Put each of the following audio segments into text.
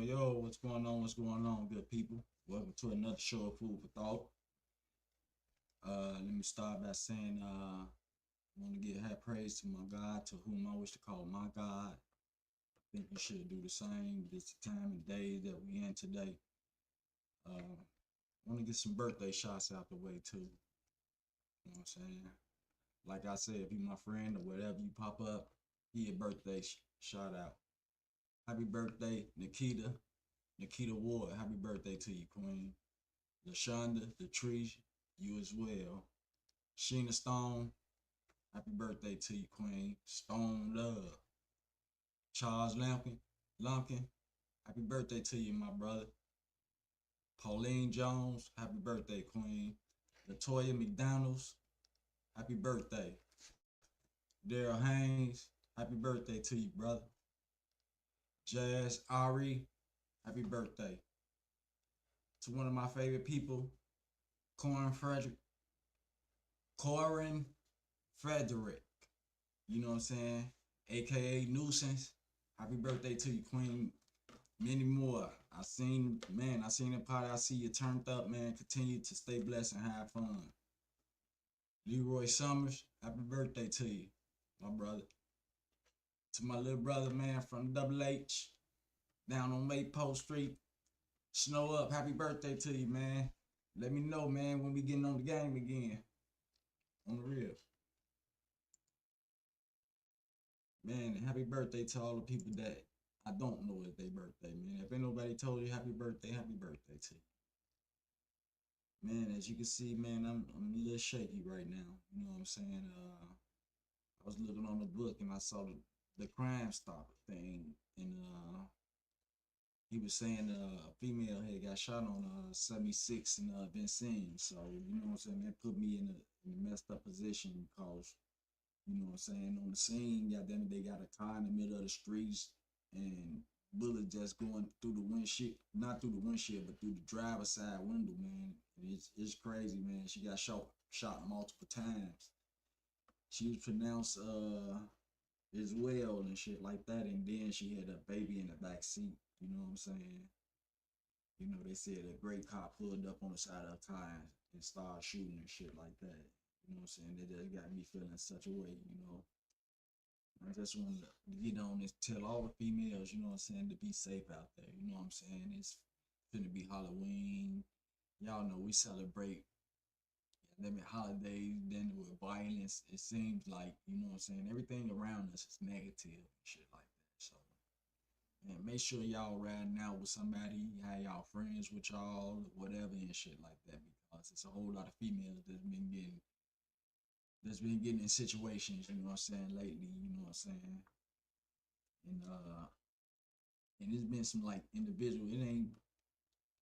Yo, what's going on? What's going on, good people? Welcome to another show of Food for Thought. Let me start by saying I want to give high praise to my God, to whom I wish to call my God. I think you should do the same. This time and day that we in today. I want to get some birthday shots out the way too. You know what I'm saying? Like I said, if you my friend or whatever, you pop up, give a birthday shout out. Happy birthday, Nikita. Nikita Ward, happy birthday to you, Queen. LaShonda, the tree, you as well. Sheena Stone, happy birthday to you, Queen. Stone Love. Charles Lumpkin, happy birthday to you, my brother. Pauline Jones, happy birthday, Queen. Latoya McDonald's, happy birthday. Daryl Haynes, happy birthday to you, brother. Jazz Ari, happy birthday. To one of my favorite people, Corin Frederick. You know what I'm saying? AKA Nuisance. Happy birthday to you, Queen. Many more. I seen the pot. I see you turned up, man. Continue to stay blessed and have fun. Leroy Summers, happy birthday to you, my brother. To my little brother, man, from Double H, down on Maypole Street. Snow up, happy birthday to you, man. Let me know, man, when we getting on the game again. On the real. Man, happy birthday to all the people that I don't know it's their birthday, man. If ain't nobody told you happy birthday to you. Man, as you can see, man, I'm a little shaky right now. You know what I'm saying? I was looking on the book and I saw the Crime Stopper thing, and he was saying a female had got shot on 76 in Vincennes. So you know what I'm saying? That put me in a messed up position because you know what I'm saying, on the scene, goddamn it, they got a car in the middle of the streets and bullets just going through the windshield, not through the windshield, but through the driver's side window, man. It's crazy, man. She got shot multiple times. She was pronounced as well and shit like that, and then she had a baby in the back seat. You know what I'm saying? You know, they said a great cop pulled up on the side of the car and started shooting and shit like that. You know what I'm saying? That just got me feeling such a way, you know. I just want to get on this, tell all the females, you know what I'm saying, to be safe out there. You know what I'm saying? It's gonna be Halloween. Y'all know we celebrate pandemic holidays, then with violence. It seems like, you know what I'm saying, everything around us is negative and shit like that. So, man, make sure y'all riding out with somebody, have y'all friends with y'all, whatever and shit like that, because it's a whole lot of females that's been getting in situations, you know what I'm saying, lately, you know what I'm saying? And it's been some like individual, it ain't,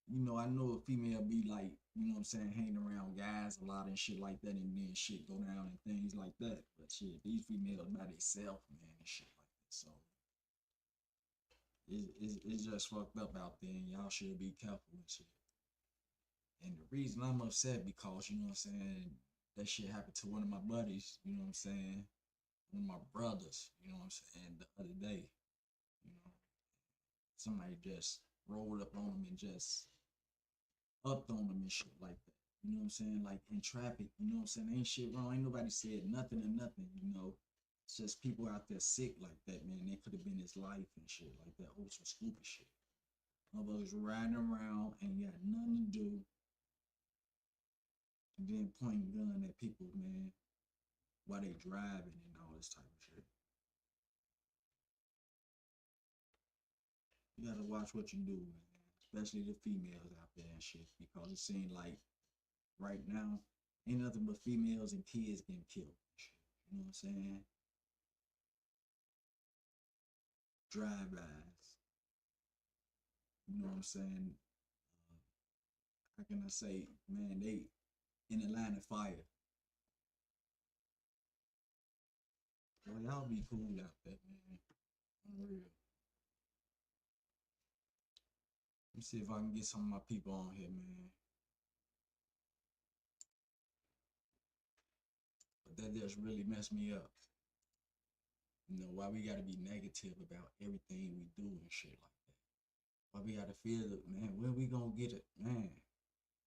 you know, I know a female be like, you know what I'm saying, hanging around guys a lot and shit like that, and then shit go down and things like that. But shit, these females by themselves, man, and shit like that. So it's just fucked up out there, and y'all should be careful and shit. And the reason I'm upset because, you know what I'm saying, that shit happened to one of my buddies, you know what I'm saying, one of my brothers, you know what I'm saying, the other day, you know, somebody just rolled up on him and just upped on him and shit like that. You know what I'm saying? Like in traffic, you know what I'm saying? Ain't shit wrong. Ain't nobody said nothing or nothing, you know. It's just people out there sick like that, man. They could have been his life and shit like that. Oh, some stupid shit. Motherfuckers riding around ain't got nothing to do. And then pointing gun at people, man, while they driving and all this type of shit. You gotta watch what you do, man. Especially the females out there and shit. Because it seems like right now, ain't nothing but females and kids getting killed. You know what I'm saying? Drive-bys. You know what I'm saying? How can I say, man, they in the line of fire. Well, y'all be cool out there, man. Unreal. Let me see if I can get some of my people on here, man. But that just really messed me up. You know, why we gotta be negative about everything we do and shit like that. But we gotta feel it, man. When we gonna get it, man?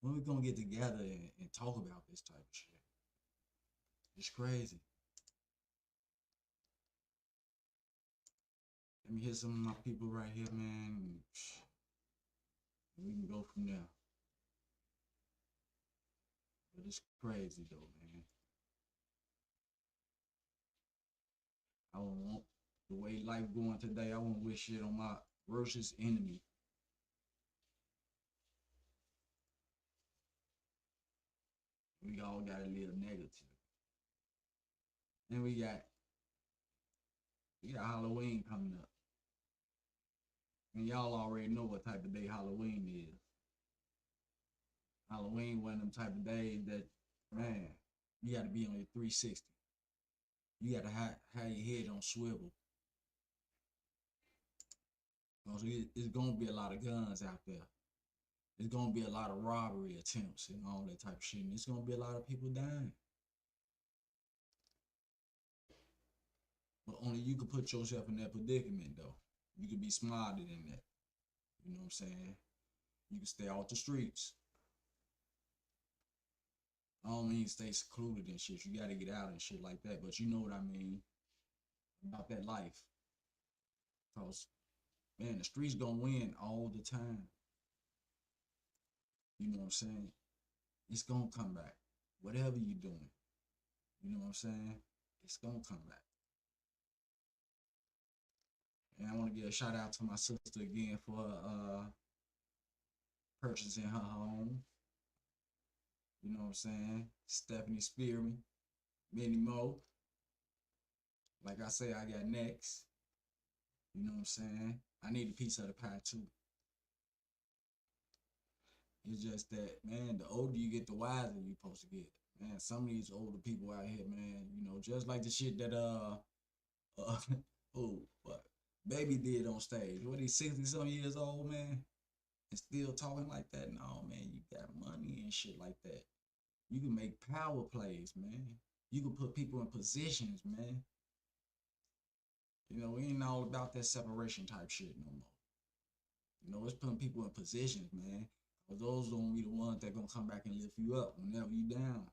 When we gonna get together and talk about this type of shit? It's crazy. Let me hear some of my people right here, man. We can go from there. But it's crazy though, man. I don't want the way life going today. I won't wish shit on my worstest enemy. We all gotta live negative. And we got Halloween coming up. And y'all already know what type of day Halloween is. Halloween one of them type of days that, man, you gotta be on your 360. You gotta have your head on swivel. Because it's gonna be a lot of guns out there. It's gonna be a lot of robbery attempts and all that type of shit. And it's gonna be a lot of people dying. But only you can put yourself in that predicament though. You can be smarter than that. You know what I'm saying? You can stay off the streets. I don't mean stay secluded and shit. You gotta get out and shit like that. But you know what I mean about that life. Cause man, the streets gonna win all the time. You know what I'm saying? It's gonna come back. Whatever you're doing. You know what I'm saying? It's gonna come back. And I want to give a shout out to my sister again for purchasing her home. You know what I'm saying? Stephanie Spearman, many more. Like I say, I got next. You know what I'm saying? I need a piece of the pie too. It's just that, man, the older you get, the wiser you supposed to get. Man, some of these older people out here, man, you know, just like the shit that oh, what Baby did on stage. What, he's 60 some years old, man, and still talking like that? No, man, you got money and shit like that. You can make power plays, man. You can put people in positions, man. You know, we ain't all about that separation type shit no more. You know, it's putting people in positions, man. But those gonna be the ones that gonna come back and lift you up whenever you down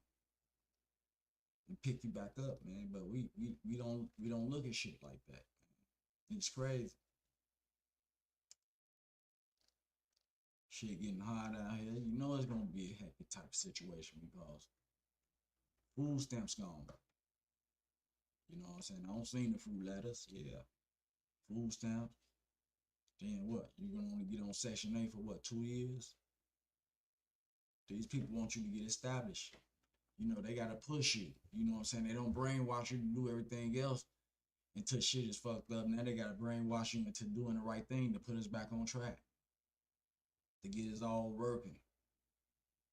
and pick you back up, man. But we don't look at shit like that. It's crazy. Shit getting hot out here. You know it's gonna be a hectic type of situation because food stamps gone. You know what I'm saying? I don't seen the food letters. Yeah. Food stamps. Then what? You're gonna only get on Section 8 for what, 2 years? These people want you to get established. You know, they gotta push you. You know what I'm saying? They don't brainwash you to do everything else until shit is fucked up. Now they gotta brainwash you into doing the right thing to put us back on track. To get us all working.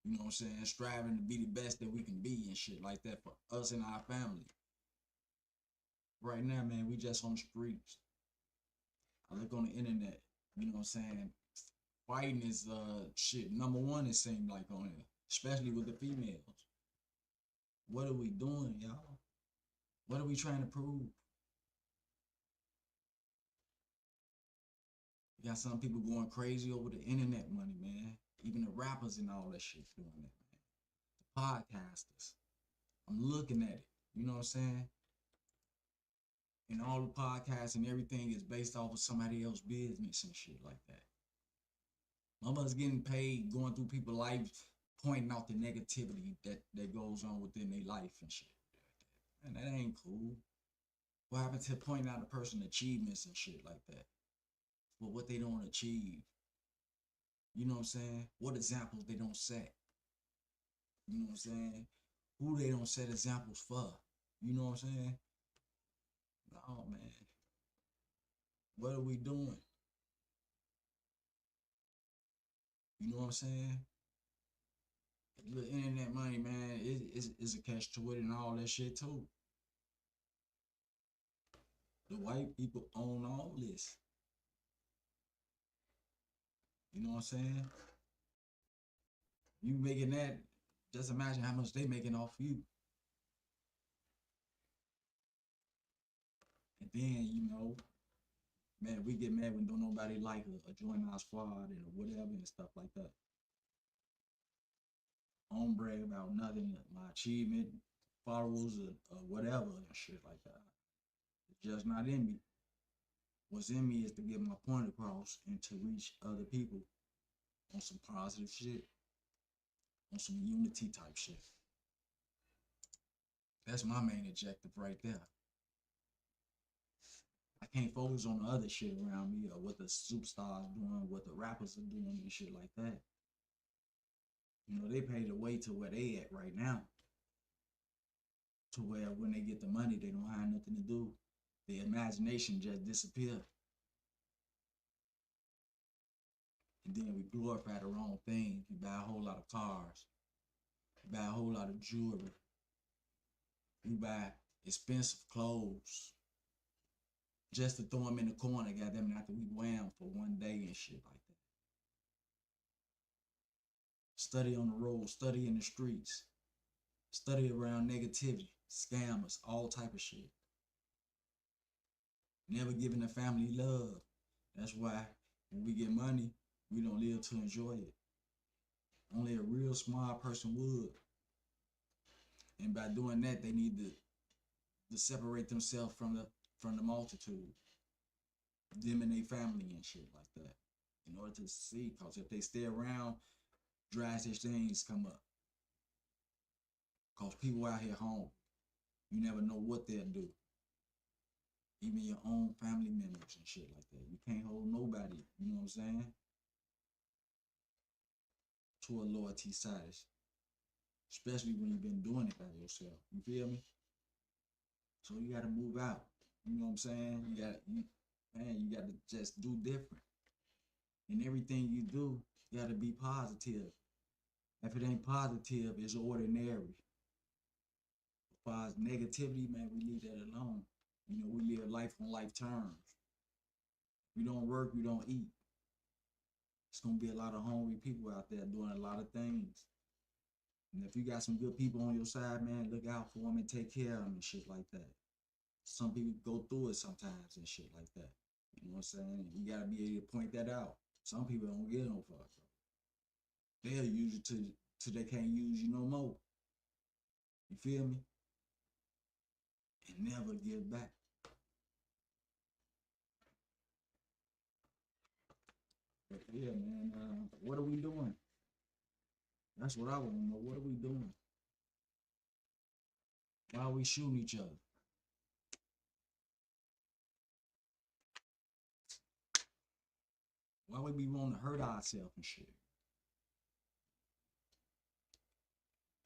You know what I'm saying? Striving to be the best that we can be and shit like that for us and our family. Right now, man, we just on the streets. I look on the internet, you know what I'm saying? Fighting is shit number one, it seemed like on here, especially with the females. What are we doing, y'all? What are we trying to prove? You got some people going crazy over the internet money, man. Even the rappers and all that shit doing that, man. The podcasters. I'm looking at it. You know what I'm saying? And all the podcasts and everything is based off of somebody else's business and shit like that. Mama's getting paid going through people's lives, pointing out the negativity that goes on within their life and shit. And that ain't cool. What happened to pointing out a person's achievements and shit like that? But what they don't achieve. You know what I'm saying? What examples they don't set. You know what I'm saying? Who they don't set examples for. You know what I'm saying? No, man. What are we doing? You know what I'm saying? The internet money, man, is a catch to it and all that shit too. The white people own all this. You know what I'm saying? You making that, just imagine how much they making off you. And then, you know, Man, we get mad when don't nobody like a join our squad and whatever and stuff like that. I don't brag about nothing, my achievement, followers, or whatever and shit like that. It's just not in me. What's in me is to get my point across and to reach other people on some positive shit, on some unity type shit. That's my main objective right there. I can't focus on the other shit around me or what the superstars doing, what the rappers are doing and shit like that. You know, they pay the way to where they at right now. To where when they get the money, they don't have nothing to do. The imagination just disappear. And then we glorify the wrong thing. We buy a whole lot of cars. We buy a whole lot of jewelry. We buy expensive clothes just to throw them in the corner, goddamn it, after we wear them for one day and shit like that. Study on the road, study in the streets, study around negativity, scammers, all type of shit. Never giving the family love. That's why when we get money, we don't live to enjoy it. Only a real smart person would. And by doing that, they need to separate themselves from the multitude, them and their family and shit like that, in order to see. Because if they stay around, drastic things come up. Because people out here home, you never know what they'll do. Even your own family members and shit like that. You can't hold nobody, you know what I'm saying, to a loyalty status. Especially when you've been doing it by yourself. You feel me? So you gotta move out. You know what I'm saying? You gotta just do different. And everything you do gotta be positive. If it ain't positive, it's ordinary. As far as negativity, man, we leave that alone. You know, we live life on life terms. We don't work, we don't eat. It's gonna be a lot of hungry people out there doing a lot of things. And if you got some good people on your side, man, look out for them and take care of them and shit like that. Some people go through it sometimes and shit like that. You know what I'm saying? You gotta be able to point that out. Some people don't get no fuck. They'll use you till they can't use you no more. You feel me? And never give back. But yeah, man, what are we doing? That's what I want to know. What are we doing? Why are we shooting each other? Why would we want to hurt ourselves and shit?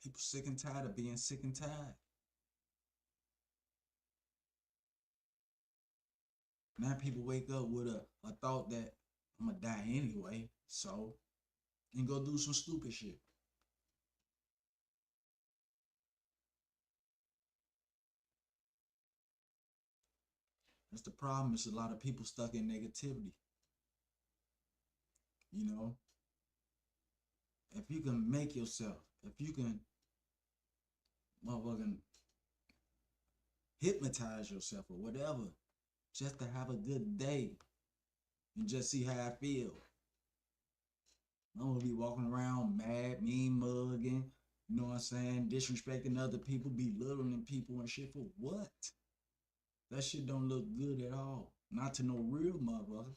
People sick and tired of being sick and tired. Now people wake up with a thought that I'm gonna die anyway, so and go do some stupid shit. That's the problem. It's a lot of people stuck in negativity. You know, if you can make yourself, if you can motherfucking hypnotize yourself or whatever, just to have a good day and just see how I feel. I don't be walking around mad, mean, mugging, you know what I'm saying, disrespecting other people, belittling people and shit for what? That shit don't look good at all. Not to no real motherfucker.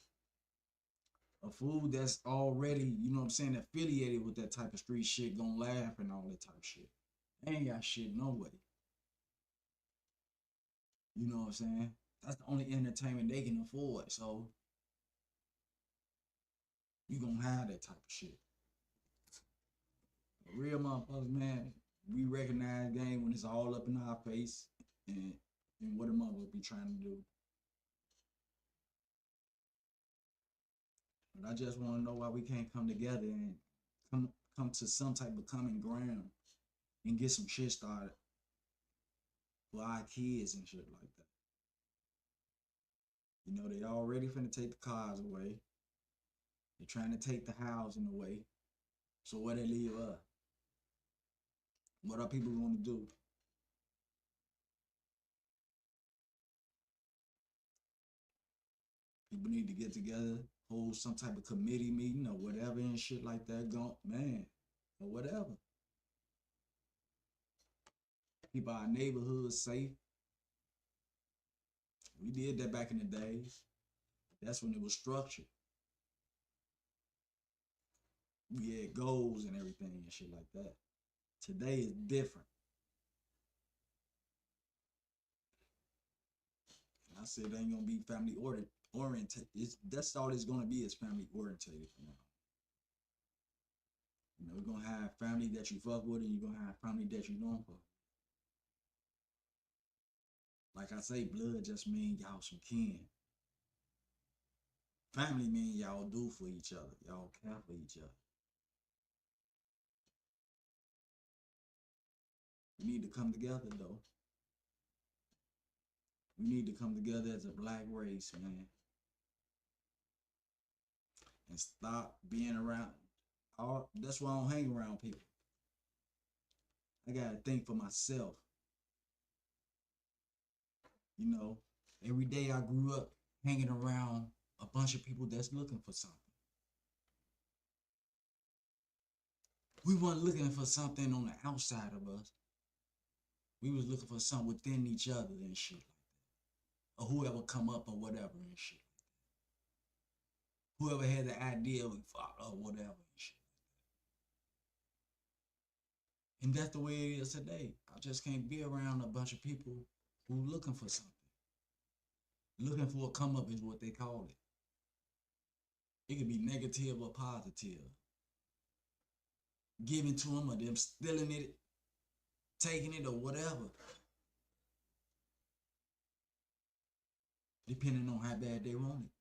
A fool that's already, you know what I'm saying, affiliated with that type of street shit, gonna laugh and all that type of shit. They ain't got shit no way. You know what I'm saying? That's the only entertainment they can afford. So you gonna have that type of shit. Real motherfuckers, man, we recognize game when it's all up in our face and what a motherfucker be trying to do. But I just want to know why we can't come together and come to some type of common ground and get some shit started for our kids and shit like that. You know, they already finna take the cars away. They're trying to take the housing away. So what they leave us? What are people gonna do? People need to get together, hold some type of committee meeting or whatever and shit like that. Go, man, or whatever. Keep our neighborhoods safe. We did that back in the days. That's when it was structured. We had goals and everything and shit like that. Today is different. And I said it ain't gonna be family oriented. That's all it's gonna be is family orientated for now. You know, you're gonna have family that you fuck with, and you're gonna have family that you don't fuck. Like I say, blood just mean y'all some kin. Family mean y'all do for each other. Y'all care for each other. We need to come together though. We need to come together as a black race, man. And stop being around. That's why I don't hang around people. I gotta think for myself. You know, every day I grew up hanging around a bunch of people that's looking for something. We weren't looking for something on the outside of us. We was looking for something within each other and shit like that. Or whoever come up or whatever and shit like that. Whoever had the idea we fought or whatever and shit. And that's the way it is today. I just can't be around a bunch of people who looking for something. Looking for a come up is what they call it. It could be negative or positive. Giving to them or them stealing it, taking it or whatever. Depending on how bad they want it.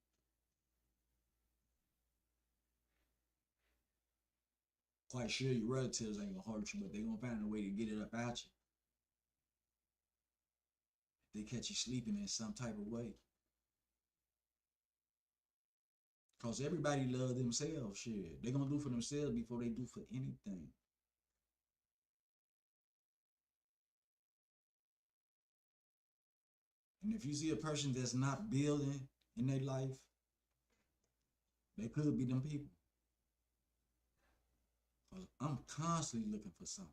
Quite sure your relatives ain't gonna hurt you, but they gonna find a way to get it up at you. They catch you sleeping in some type of way. Cause everybody love themselves, shit. They gonna do for themselves before they do for anything. And if you see a person that's not building in their life, they could be them people. Cause I'm constantly looking for something.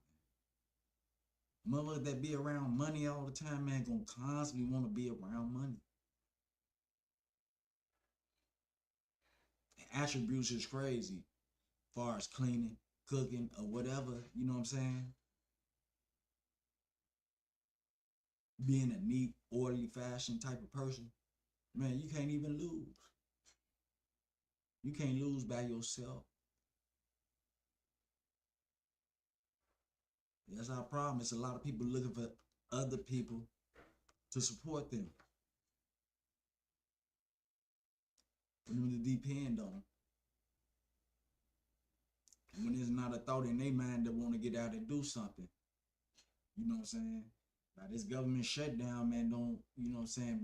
Mother that be around money all the time, man, gonna constantly want to be around money. And attributes is crazy, as far as cleaning, cooking, or whatever. You know what I'm saying? Being a neat, orderly fashion type of person, man, you can't even lose. You can't lose by yourself. That's our problem. It's a lot of people looking for other people to support them. For them to depend on. And when there's not a thought in their mind that want to get out and do something. You know what I'm saying? Now this government shutdown, man, don't, you know what I'm saying,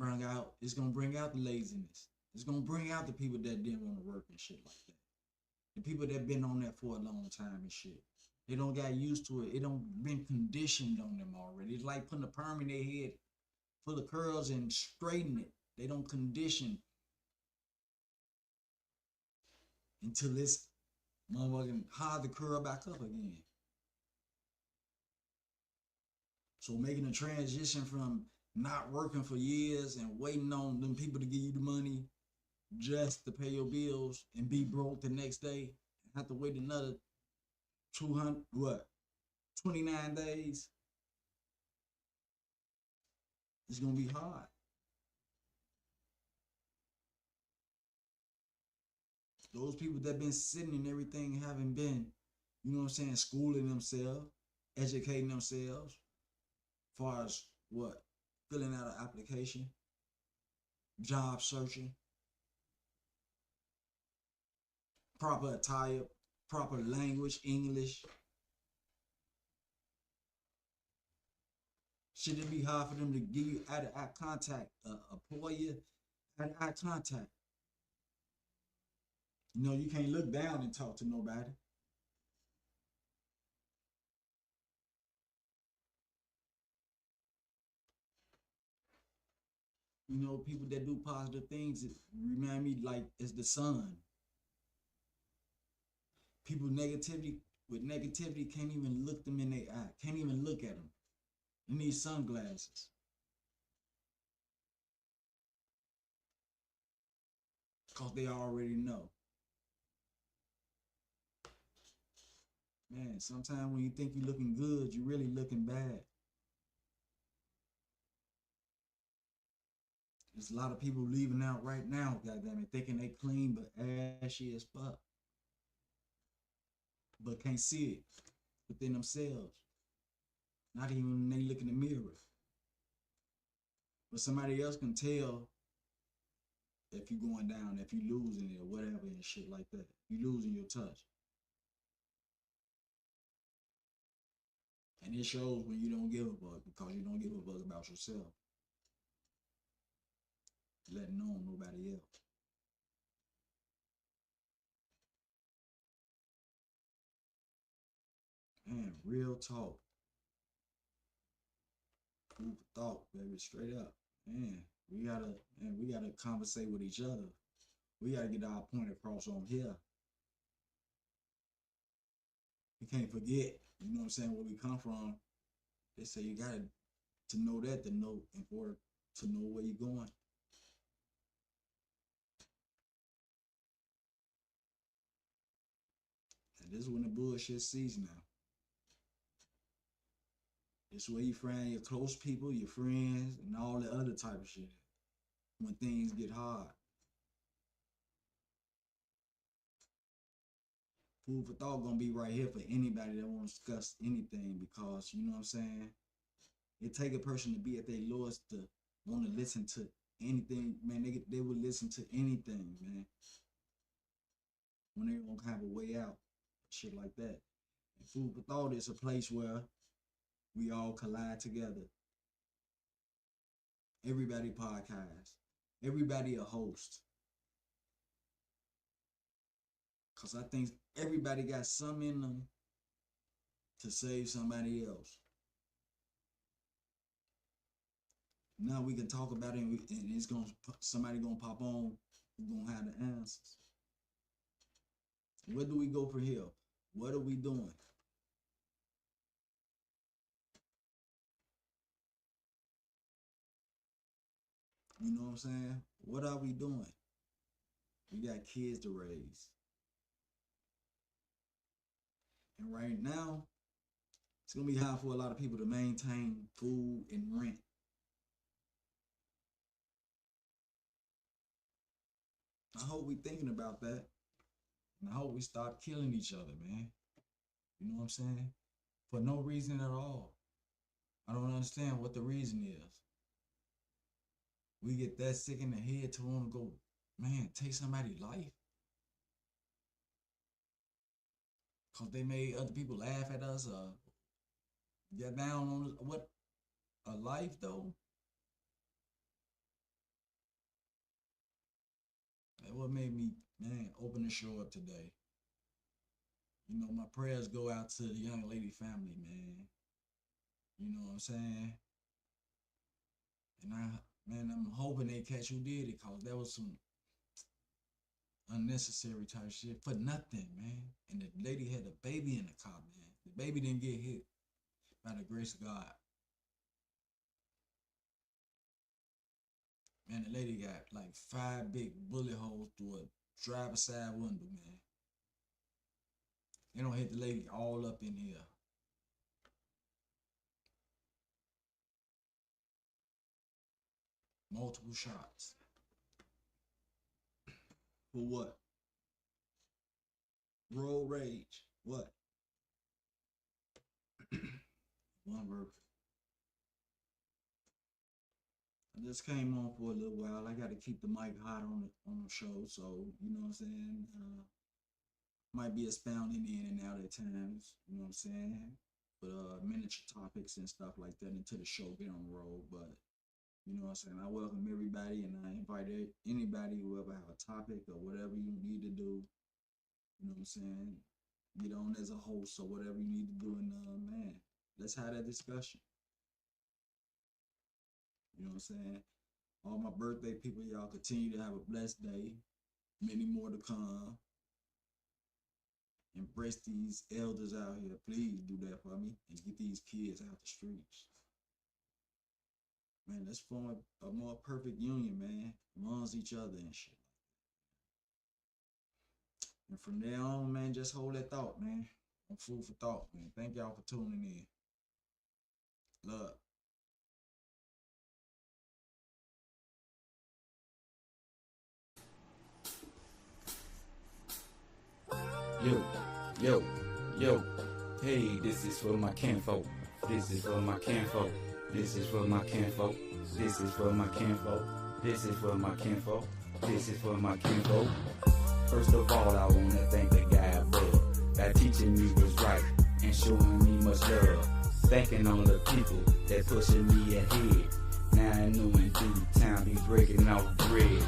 it's gonna bring out the laziness. It's gonna bring out the people that didn't want to work and shit like that. The people that been on that for a long time and shit. They don't got used to it. It don't been conditioned on them already. It's like putting a perm in their head full of curls and straighten it. They don't condition until it's motherfucking hard to curl back up again. So making a transition from not working for years and waiting on them people to give you the money just to pay your bills and be broke the next day and have to wait another 29 days. It's gonna be hard. Those people that been sitting and everything haven't been, you know what I'm saying, schooling themselves, educating themselves, as far as what? Filling out an application, job searching, proper attire, proper language, English. Should it be hard for them to give you eye contact, employ you eye contact? You know, you can't look down and talk to nobody. You know, people that do positive things, it remind me like it's the sun. People negativity with negativity can't even look them in their eye, can't even look at them. You need sunglasses because they already know. Man, sometimes when you think you're looking good, you're really looking bad. There's a lot of people leaving out right now, goddamn it, thinking they clean but ashy as fuck, but can't see it within themselves. Not even when they look in the mirror. But somebody else can tell if you're going down, if you're losing it or whatever and shit like that. You losing your touch. And it shows when you don't give a fuck because you don't give a fuck about yourself. Letting on nobody else. Man, real talk. Food for thought, baby, straight up. Man, we gotta conversate with each other. We gotta get our point across on here. We can't forget, you know what I'm saying, where we come from. They say you gotta to know that to know in order to know where you're going. And this is when the bullshit season now. This where you find your close people, your friends, and all the other type of shit. When things get hard. Food for thought gonna be right here for anybody that wants to discuss anything because you know what I'm saying? It take a person to be at their lowest to want to listen to anything, man. They would listen to anything, man. When they don't have a way out, shit like that. And Food for Thought is a place where we all collide together. Everybody podcast. Everybody a host. Cause I think everybody got some in them to save somebody else. Now we can talk about it, and it's gonna somebody gonna pop on who's gonna have the answers. Where do we go from here? What are we doing? You know what I'm saying? What are we doing? We got kids to raise. And right now, it's gonna be hard for a lot of people to maintain food and rent. I hope we thinking about that. And I hope we stop killing each other, man. You know what I'm saying? For no reason at all. I don't understand what the reason is. We get that sick in the head to want to go, man, take somebody's life. Because they made other people laugh at us or get down on us. What? A life, though? That what made me, man, open the show up today. You know, my prayers go out to the young lady family, man. You know what I'm saying? And man, I'm hoping they catch who did it, cause that was some unnecessary type shit for nothing, man. And the lady had a baby in the car, man. The baby didn't get hit by the grace of God. Man, the lady got like 5 big bullet holes through a driver's side window, man. They don't hit the lady all up in here. Multiple shots. For what? Road rage. What? One verse. I just came on for a little while. I got to keep the mic hot on the show, so you know what I'm saying. Might be expounding in and out at times. You know what I'm saying. But miniature topics and stuff like that until the show get on the road. But you know what I'm saying. I welcome everybody, and I invite anybody who ever have a topic or whatever you need to do. You know what I'm saying. Get on as a host or whatever you need to do, and man, let's have that discussion. You know what I'm saying. All my birthday people, y'all continue to have a blessed day. Many more to come. Embrace these elders out here. Please do that for me and get these kids out the streets. Man, let's form a more perfect union, man. Amongst each other and shit. And from there on, man, just hold that thought, man. On Food for Thought, man. Thank y'all for tuning in. Love. Yo, yo, hey, this is for my kinfolk. This is for my kinfolk. This is for my kinfolk. This is for my kinfolk. This is for my kinfolk. This is for my kinfolk. First of all, I wanna thank the guy above that teaching me was right and showing me much love. Thanking all the people that pushing me ahead. Now I know in due time be breaking off bread.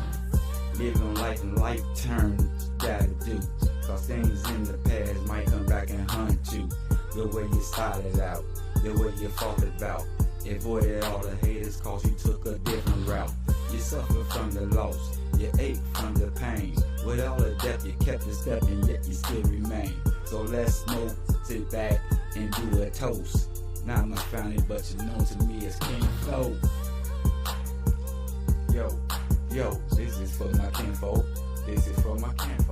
Living life and life turns gotta do. Cause things in the past might come back and hunt you. The way you started out, the way you fought about. Avoided all the haters cause you took a different route. You suffered from the loss, you ate from the pain. With all the death you kept a step and yet you still remain. So let's smoke, sit back and do a toast. Not my family but you know to me it's King Flow. Yo, this is for my kinfolk. This is for my kinfolk.